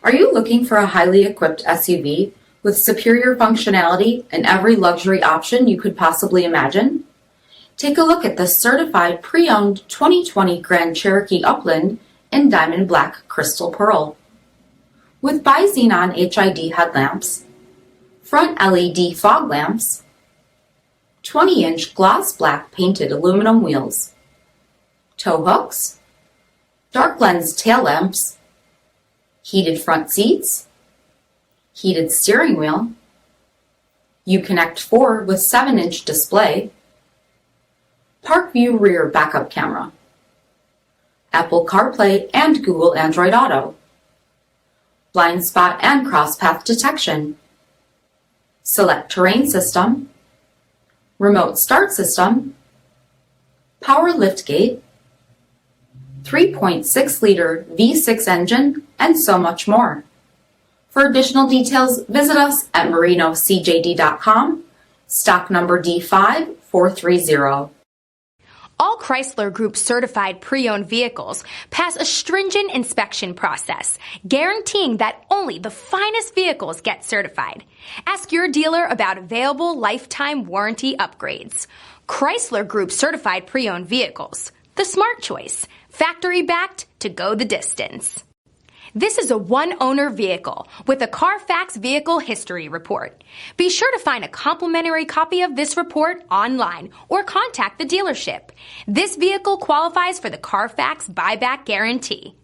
Are you looking for a highly equipped SUV with superior functionality and every luxury option you could possibly imagine? Take a look at the certified pre-owned 2020 Grand Cherokee Upland in Diamond Black Crystal Pearl. With BI-XENON HID headlamps, front LED fog lamps, 20-inch gloss black painted aluminum wheels, tow hooks, dark lens tail lamps, heated front seats, heated steering wheel, Uconnect 4 with 7-inch display, Park View rear backup camera, Apple CarPlay and Google Android Auto, blind spot and cross-path detection, SELEC-TERRAIN system, remote start system, power liftgate, 3.6-liter V6 engine, and so much more. For additional details, visit us at marinocjd.com, stock number D5430. All Chrysler Group certified pre-owned vehicles pass a stringent inspection process, guaranteeing that only the finest vehicles get certified. Ask your dealer about available lifetime warranty upgrades. Chrysler Group certified pre-owned vehicles, the smart choice, factory backed to go the distance. This is a one-owner vehicle with a CARFAX vehicle history report. Be sure to find a complimentary copy of this report online or contact the dealership. This vehicle qualifies for the CARFAX buyback guarantee.